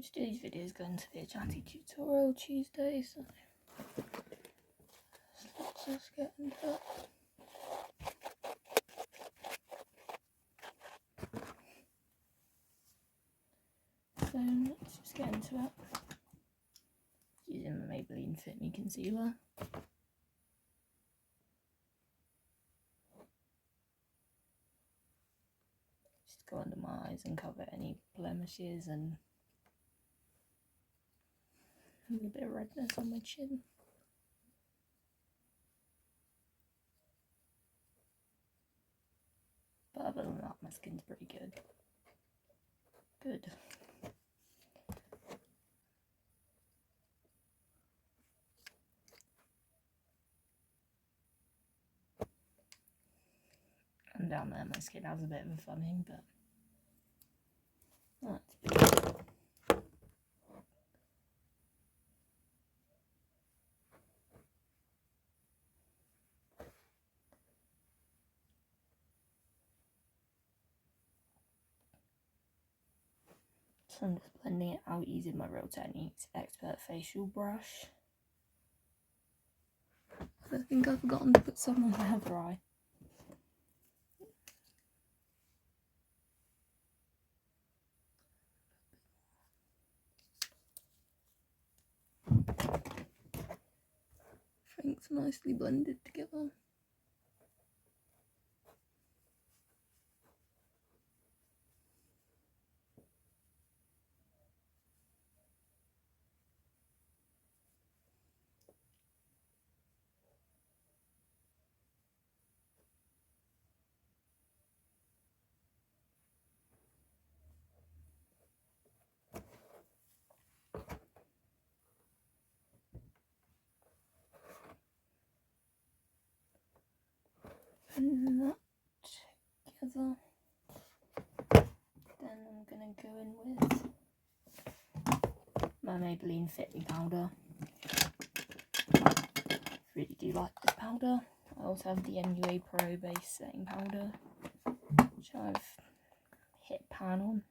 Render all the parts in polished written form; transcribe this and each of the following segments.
today's video is going to be a chatty tutorial Tuesday, so let's just get into it. So let's just get into it. Using the Maybelline Fit Me Concealer. Just go under my eyes and cover any blemishes and a little bit of redness on my chin. But other than that, my skin's pretty good. And down there my skin has a bit of a funny, but that's good. So I'm just blending it out using my Real Techniques Expert Facial Brush. I think I've forgotten to put some on my other eye. I think it's nicely blended together. Blending that together. Then I'm going to go in with my Maybelline Fit Me powder. Really do like this powder. I also have the MUA Pro Base Setting Powder, which I've hit pan on,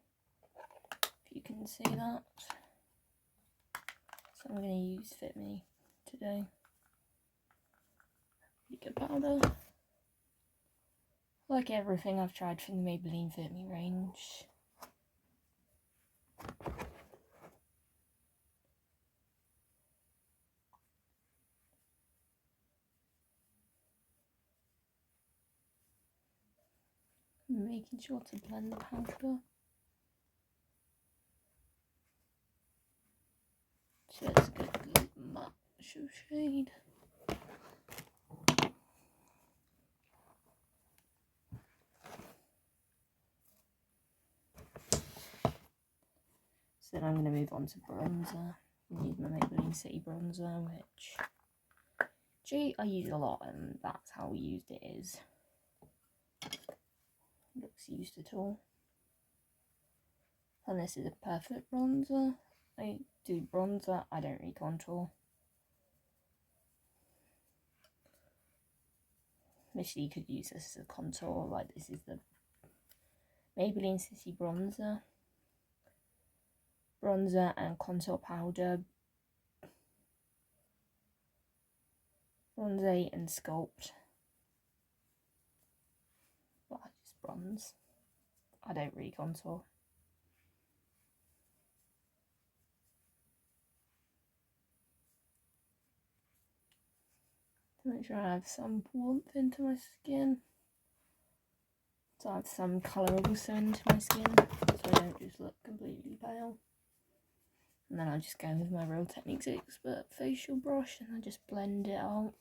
if you can see that. So I'm going to use Fit Me today. Really good powder. Like everything I've tried from the Maybelline Fit Me range. Making sure to blend the powder. Just get a good matte shade. So then I'm going to move on to bronzer. I use my Maybelline City Bronzer, which I use a lot, and that's how used it is. Looks used at all. And this is a perfect bronzer. I do bronzer, I don't recontour. Initially you could use this as a contour, like this is the Maybelline City Bronzer. Bronzer and contour powder. Bronze and sculpt. But I just bronze. I don't recontour. To make sure I have some warmth into my skin. So I have some colour also into my skin, so I don't just look completely pale. And then I just go with my Real Techniques Expert Facial Brush and I just blend it out.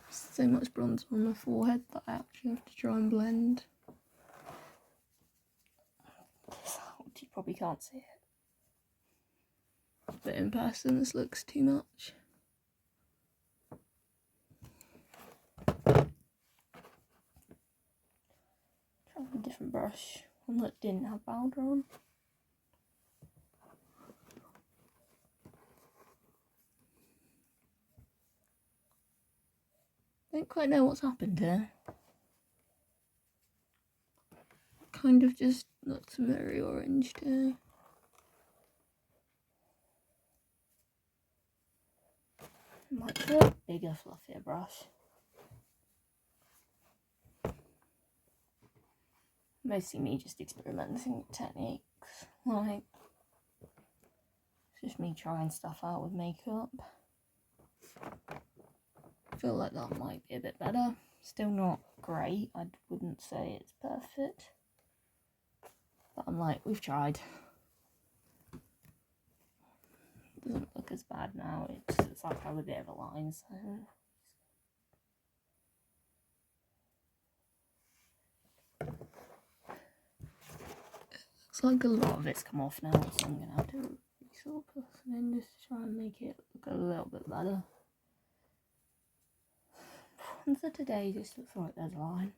So much bronzer on my forehead that I actually have to try and blend. This out, you probably can't see it. But in person this looks too much. Try a different brush, one that didn't have powder on. Don't quite know what's happened here. Kind of just looks very orange too. Might put a bigger, fluffier brush. Mostly me just experimenting with techniques. Like, it's just me trying stuff out with makeup. I feel like that might be a bit better. Still not great. I wouldn't say it's perfect. But I'm like, we've tried. Doesn't look as bad now. It's like a bit of a line, so. Looks like a lot of it's come off now, so I'm gonna have to sort of put some in just to try and make it look a little bit better. So today just looks like there's a line.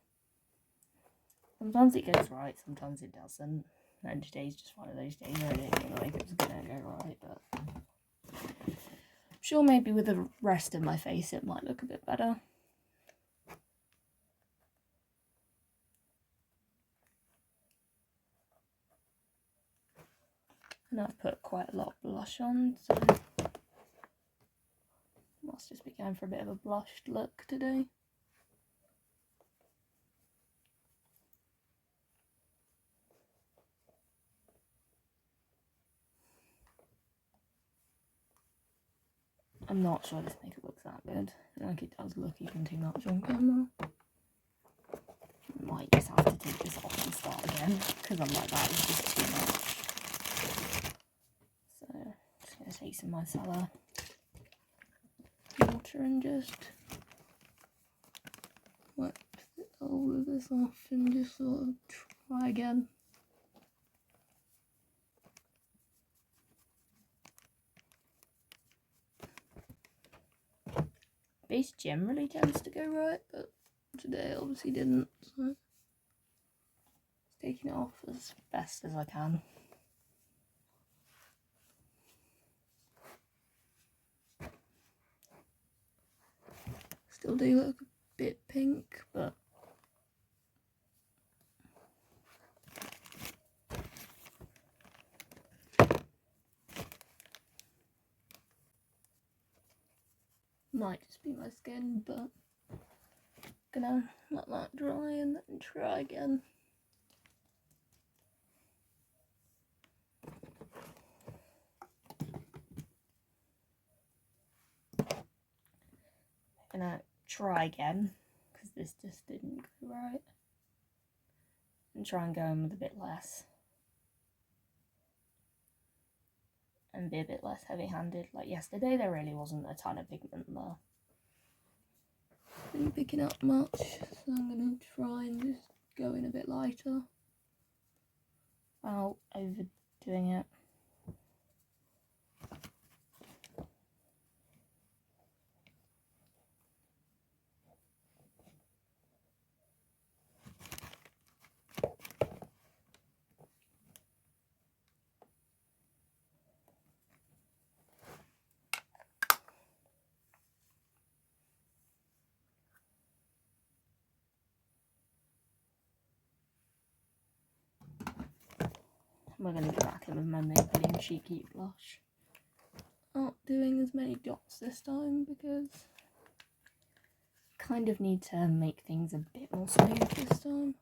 Sometimes it goes right, sometimes it doesn't. And today's just one of those days where I don't feel like it's gonna go right, but I'm sure maybe with the rest of my face it might look a bit better. And I've put quite a lot of blush on, so must just be going for a bit of a blushed look today. I'm not sure this makeup looks that good. Like, it does look even too much on camera. Might just have to take this off and start again, because I'm like, that is just too much. So, I'm just going to take some micellar water and just wipe all of this off and just sort of try again. Base generally tends to go right, but today obviously didn't, so just taking it off as best as I can. Still do look a bit pink, but might just be my skin, but gonna let that dry and then try again. Gonna try again because this just didn't go right, and try and go in with a bit less and be a bit less heavy-handed. Like yesterday there really wasn't a ton of pigment there. Didn't pick it up much, so I'm gonna try and just go in a bit lighter without overdoing it. We're going to be back in with my Maybelline Cheeky blush. Not doing as many dots this time because I kind of need to make things a bit more smooth this time.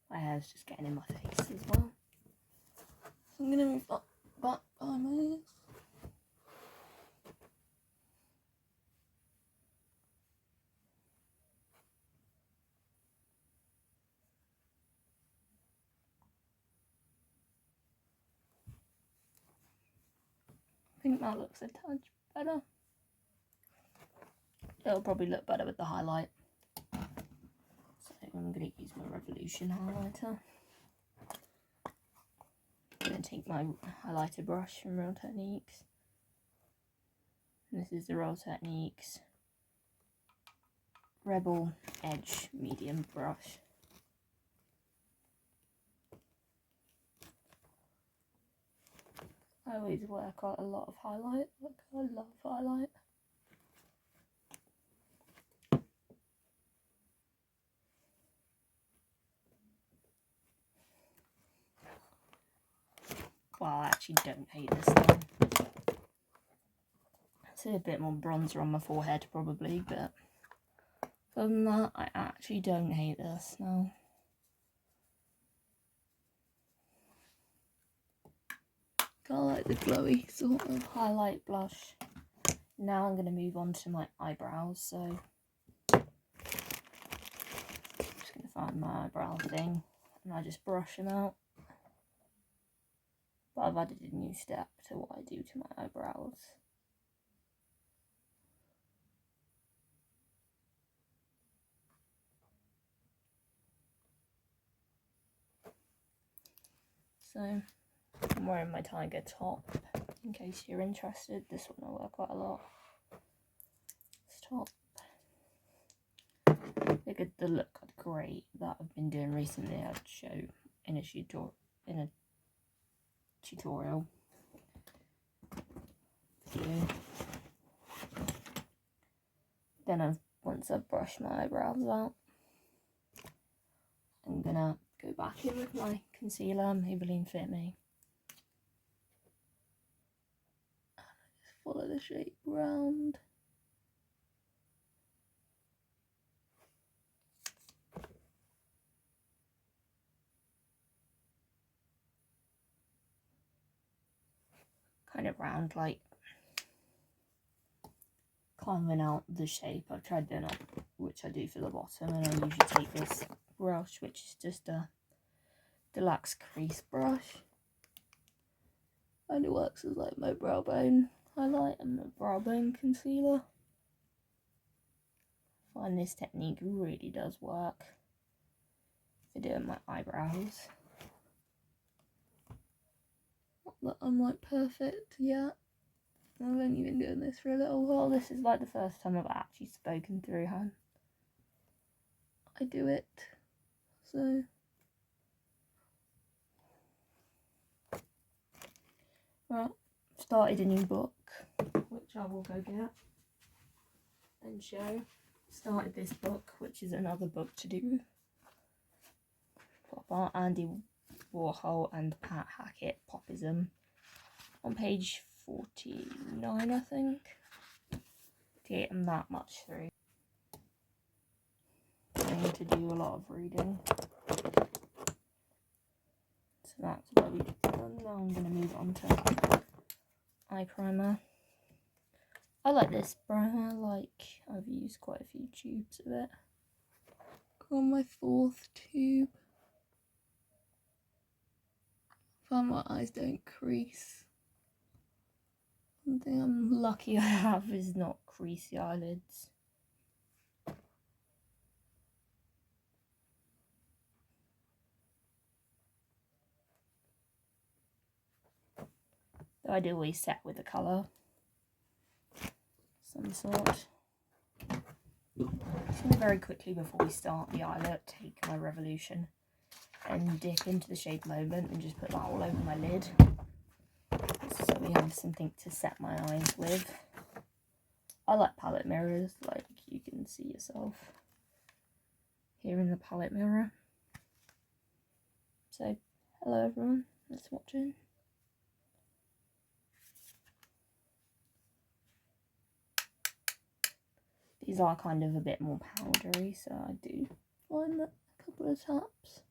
My hair's just getting in my face as well. So I'm going to move that back by my ears. I think that looks a touch better. It'll probably look better with the highlight. So I'm going to use my Revolution highlighter. I'm going to take my highlighter brush from Real Techniques. And this is the Real Techniques Rebel Edge medium brush. I always wear quite a lot of highlight, like I love highlight. Well, I actually don't hate this now. I see a bit more bronzer on my forehead probably, but other than that, I actually don't hate this now. I like the glowy sort of highlight blush. Now I'm going to move on to my eyebrows, so I'm just going to find my eyebrow thing and I just brush them out. But I've added a new step to what I do to my eyebrows. So I'm wearing my tiger top, in case you're interested. This one I wear quite a lot. This top. I figured the look great that I've been doing recently I'd show in a tutorial video. Then once I've brushed my eyebrows out, I'm gonna go back in with my concealer, Maybelline Fit Me. And I just follow the shape round. Kind of round, like carving out the shape. I've tried doing it, which I do for the bottom, and I usually take this brush, which is just a deluxe crease brush, and it works as like my brow bone highlight and my brow bone concealer. I find this technique really does work for doing my eyebrows. Not that I'm like perfect yet. I've only been doing this for a little while. This is like the first time I've actually spoken through how I do it. So well, I've started a new book, which I will go get and show. Started this book, which is another book to do pop art, Andy Warhol and Pat Hackett Popism, on page 49, I think. Okay, I'm that much through. I need to do a lot of reading. So that's what we've done. Now I'm going to move on to eye primer. I like this primer, I've used quite a few tubes of it. On my 4th tube. Find my eyes don't crease. One thing I'm lucky I have is not creasy eyelids. Though I do always set with a colour. Some sort. Just going to very quickly before we start the eyelet, take my Revolution and dip into the shade Moment and just put that all over my lid. So we have something to set my eyes with. I like palette mirrors, like you can see yourself here in the palette mirror. So, hello everyone that's watching. These are kind of a bit more powdery, so I do find that a couple of taps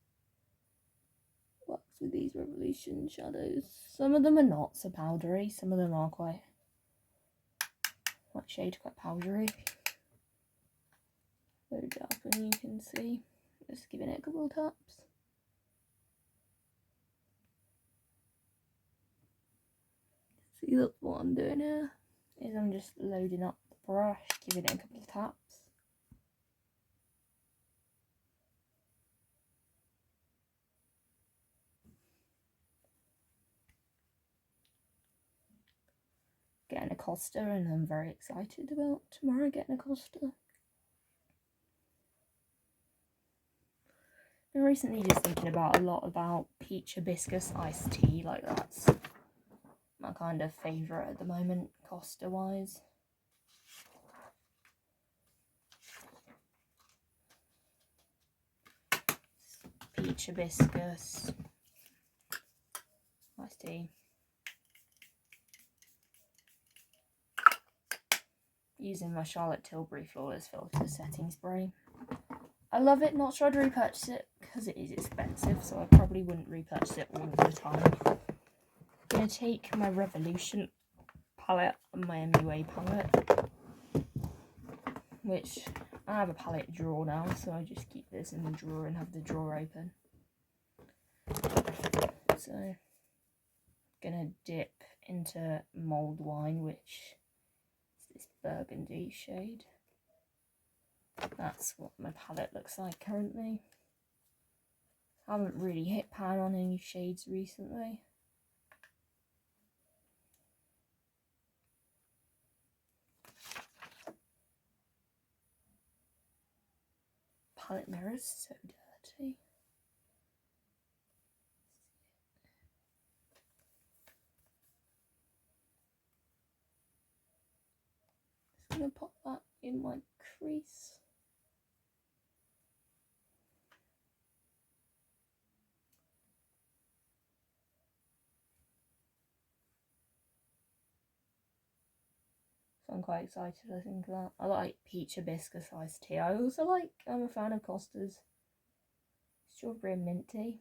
works with these Revolution shadows. Some of them are not so powdery, some of them are quite shade quite powdery. Load it up and you can see. Just giving it a couple of taps. See, that's what I'm doing here. Is I'm just loading up the brush, giving it a couple of taps. Getting a Costa, and I'm very excited about tomorrow getting a Costa. Been recently just thinking about a lot about peach hibiscus iced tea, like that's my kind of favourite at the moment, Costa wise. Peach hibiscus iced tea. using my Charlotte Tilbury Flawless Filter setting spray. I love it, not sure I'd repurchase it because it is expensive, so I probably wouldn't repurchase it all of the time. I'm going to take my Revolution palette and my MUA palette, which I have a palette drawer now, so I just keep this in the drawer and have the drawer open. So I'm going to dip into Mulled Wine, which is this burgundy shade. That's what my palette looks like currently. I haven't really hit pan on any shades recently. Palette mirror is so dirty. Just gonna pop that in my crease. So I'm quite excited, I think, that. I like peach hibiscus iced tea. I'm a fan of Costa's strawberry and mint tea.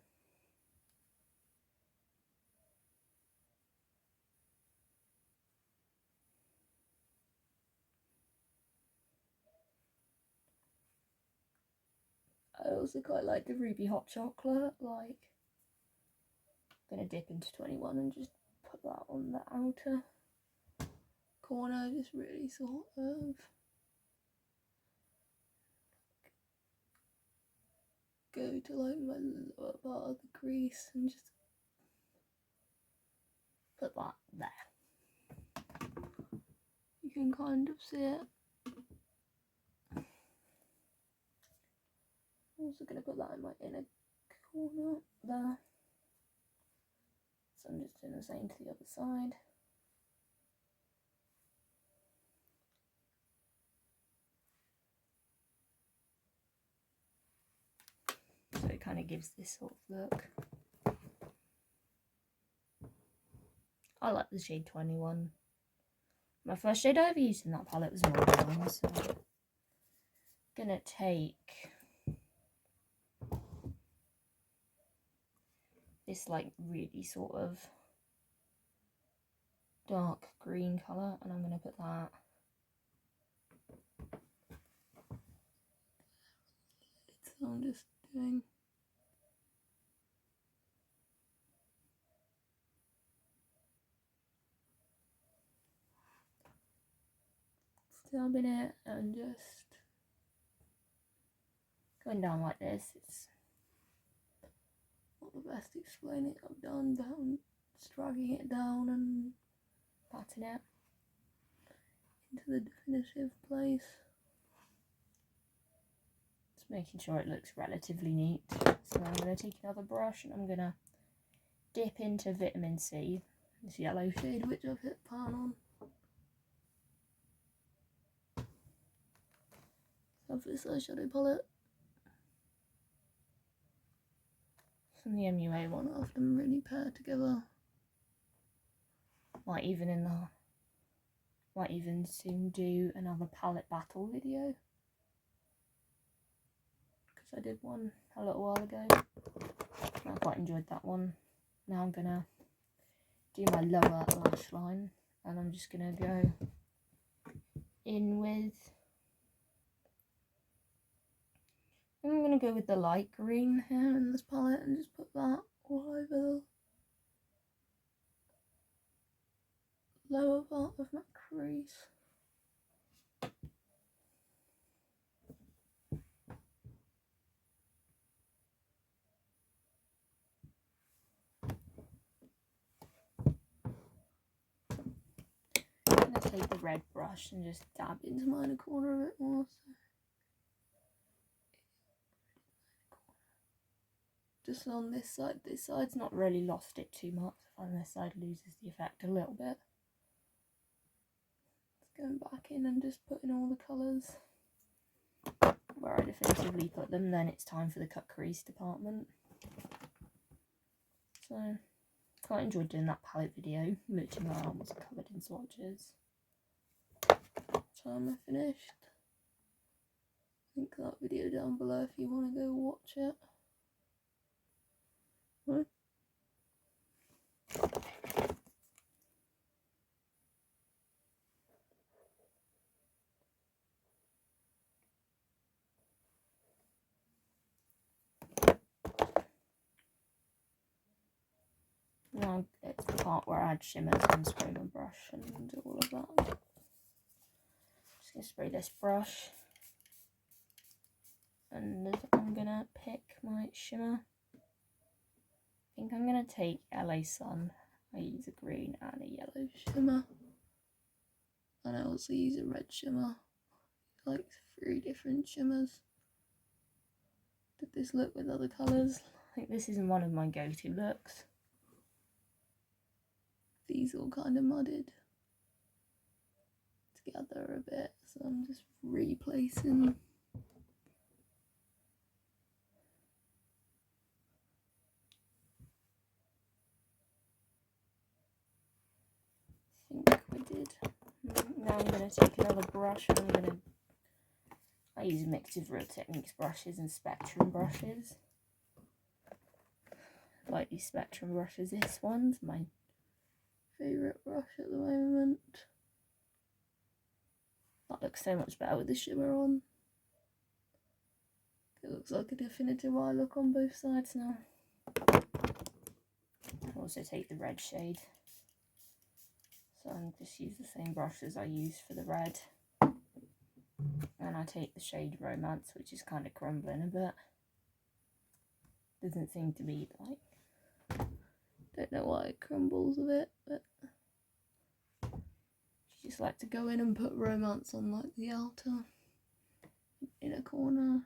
I also quite like the ruby hot chocolate. Like, I'm gonna dip into 21 and just put that on the outer corner, just really sort of go to like my lower part of the crease and just put that there. You can kind of see it. I'm also going to put that in my inner corner there. So I'm just doing the same to the other side. So it kind of gives this sort of look. I like the shade 21. My first shade I ever used in that palette was Mulled Wine, so I'm gonna take this like really sort of dark green colour and I'm gonna put that so I'm just doing dabbing it and just going down like this. It's not the best explaining I've done, but I'm just dragging it down and patting it into the definitive place. Just making sure it looks relatively neat. So I'm going to take another brush and I'm going to dip into Vitamin C, this yellow shade which I've hit pan on. Have this eyeshadow palette. From the MUA one, I often really pair together. Might even soon do another palette battle video. Because I did one a little while ago. I quite enjoyed that one. Now I'm gonna do my lower lash line and I'm just gonna go in with I'm going to go with the light green here in this palette and just put that all over the lower part of my crease. I'm going to take the red brush and just dab into my inner corner a bit more. Just on this side's not really lost it too much. I find this side loses the effect a little bit. Just going back in and just putting all the colours where I definitively put them, then it's time for the cut crease department. So, quite enjoyed doing that palette video, mooching my arm was covered in swatches. time I finished. Link that video down below if you want to go watch it. What? Now it's the part where I add shimmers and spray my brush and do all of that. Just gonna spray this brush, and I'm gonna pick my shimmer. I think I'm gonna take LA Sun. I use a green and a yellow shimmer, and I also use a red shimmer. Like 3 different shimmers. Did this look with other colours? I think this isn't one of my go-to looks. These all kind of mudded together a bit, so I'm just replacing. I think we did. Now I'm going to take another brush and I use a mix of Real Techniques brushes and Spectrum brushes. I like these Spectrum brushes. This one's my favourite brush at the moment. That looks so much better with the shimmer on. It looks like a definitive eye look on both sides now. I also take the red shade. So I'm just use the same brush as I use for the red. And I take the shade Romance, which is kind of crumbling a bit. Doesn't seem to be like, don't know why it crumbles a bit, but you just like to go in and put Romance on like the outer inner corner,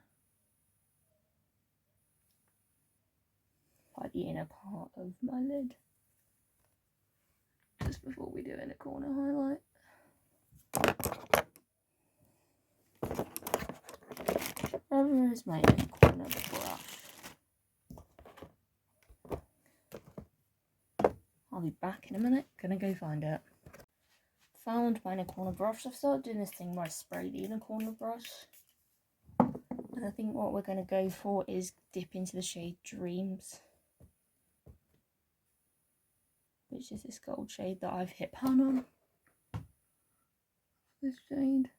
like the inner part of my lid, just before we do inner corner highlight. Where is my inner corner brush? I'll be back in a minute. Gonna go find it. Found my inner corner brush. I've started doing this thing where I spray the inner corner brush. And I think what we're going to go for is dip into the shade Dreams, which is this gold shade that I've hit pan on. This shade.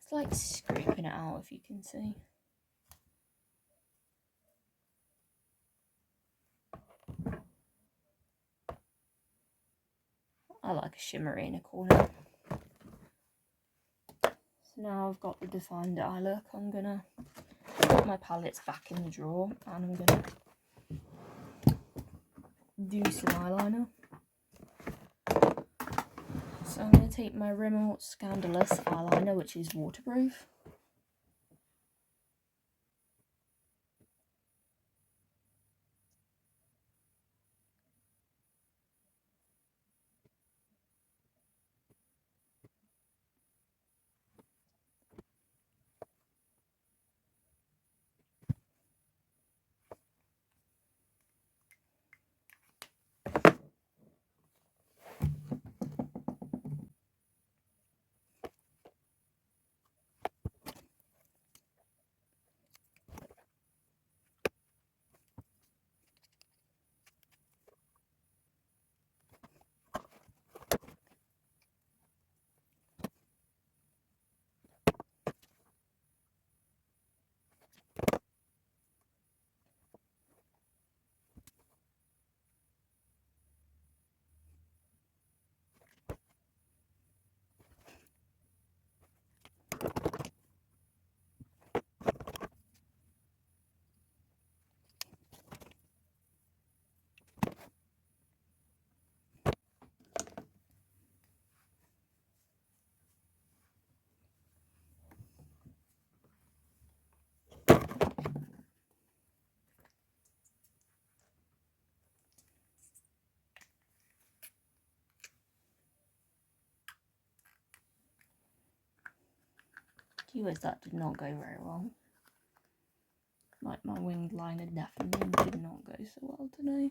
It's like scraping it out, if you can see. I like a shimmery inner corner. So now I've got the defined eye look, I'm gonna put my palettes back in the drawer and I'm gonna do some eyeliner. So I'm gonna take my Rimmel Scandalous eyeliner, which is waterproof. Viewers, that did not go very well. Like my winged liner definitely did not go so well today.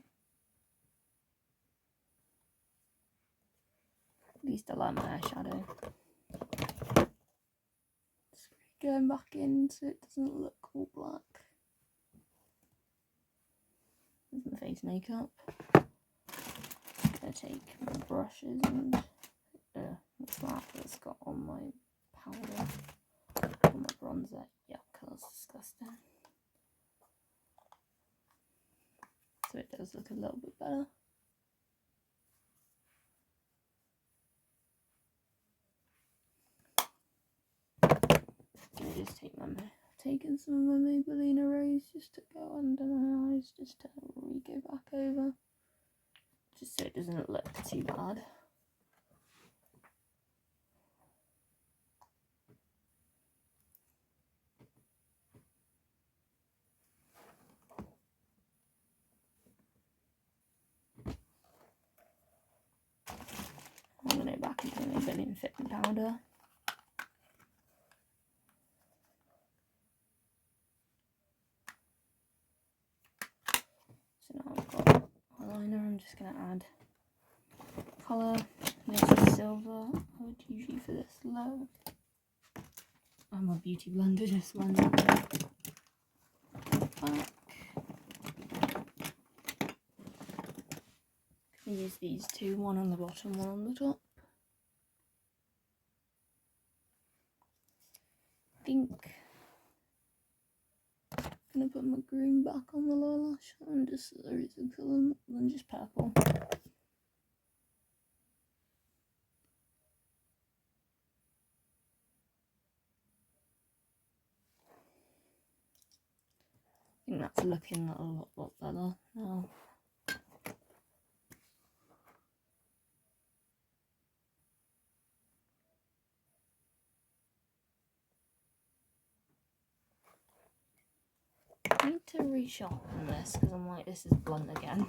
At least I like my eyeshadow. going back in so it doesn't look all black. There's my face makeup. I'm gonna take my brushes and what's that that's got on my powder, on my bronzer. Yuck, that's disgusting. So it does look a little bit better. I'm gonna just taking some of my Maybelline Erase just to go under my eyes, just to go back over, just so it doesn't look too bad. I'm going to go back into my Maybelline Fit powder. So now I've got eyeliner, I'm just going to add colour. This is silver. I would usually for this low. I'm a beauty blender, just blend it back. I use these two, one on the bottom, one on the top. I think I'm gonna put my green back on the lower lash line just so there is a colour than just purple. I think that's looking a lot better now. I need to resharpen this because I'm like, this is blunt again.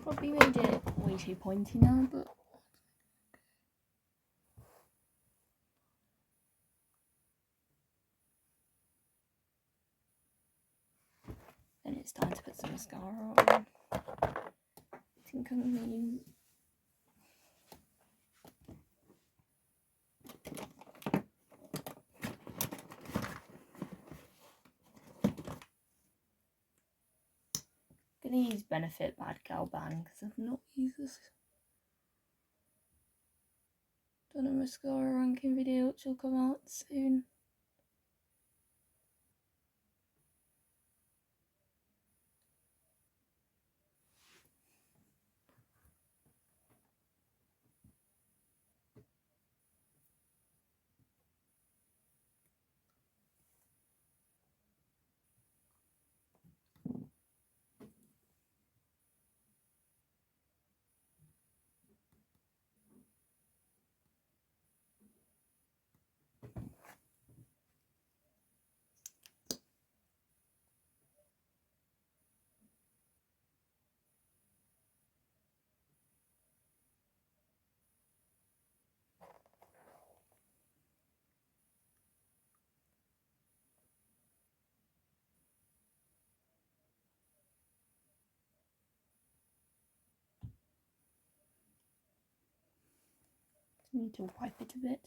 Probably made it way too pointy now, but then it's time to put some mascara on. I think I'm gonna use Benefit Bad Gal Bang because I've not used this. Done a mascara ranking video which will come out soon. Need to wipe it a bit.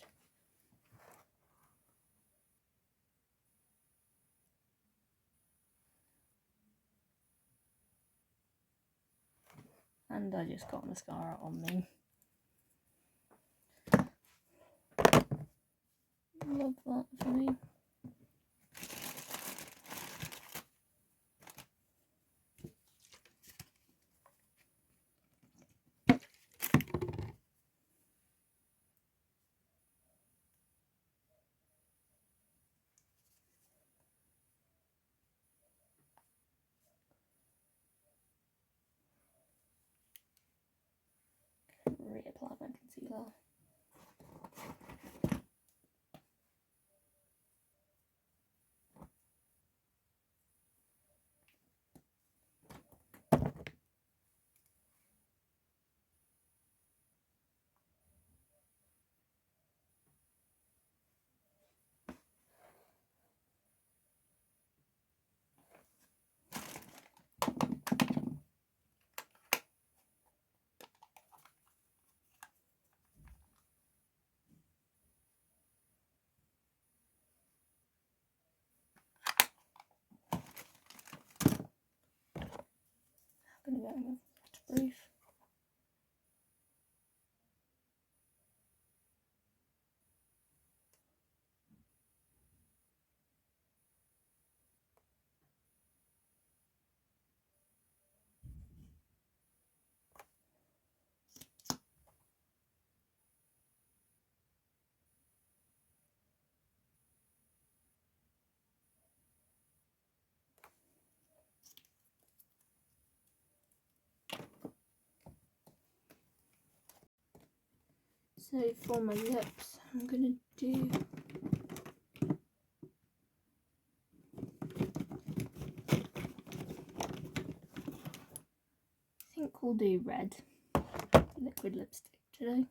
And I just got mascara on me. Love that for me. Reapply my concealer. definitely getting waterproof. So for my lips, I'm gonna do I think we'll do red liquid lipstick today.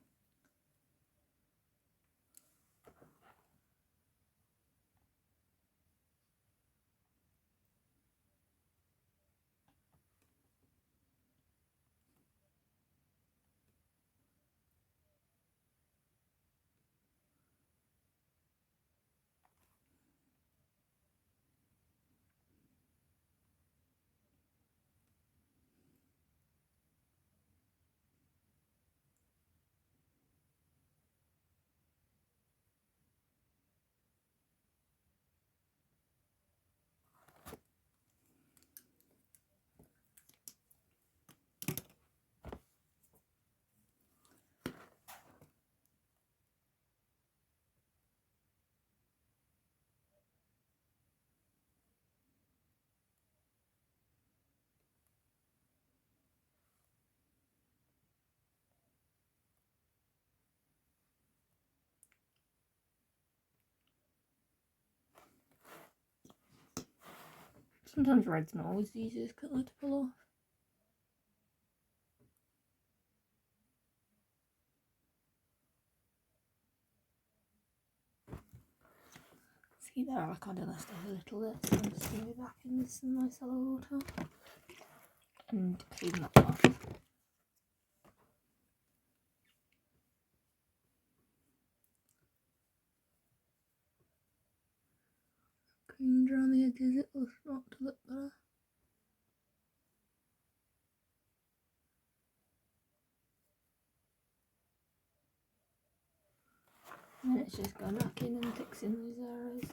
Sometimes red's not always the easiest colour to pull off. See there, I kind of left it a little bit, so I'm just going to be back in with some micellar water and clean that up. Cream around the edges, it will start to look better. And then it's just going back in and fixing those areas.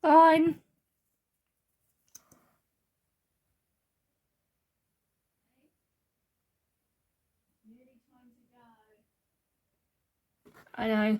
Fine. I know.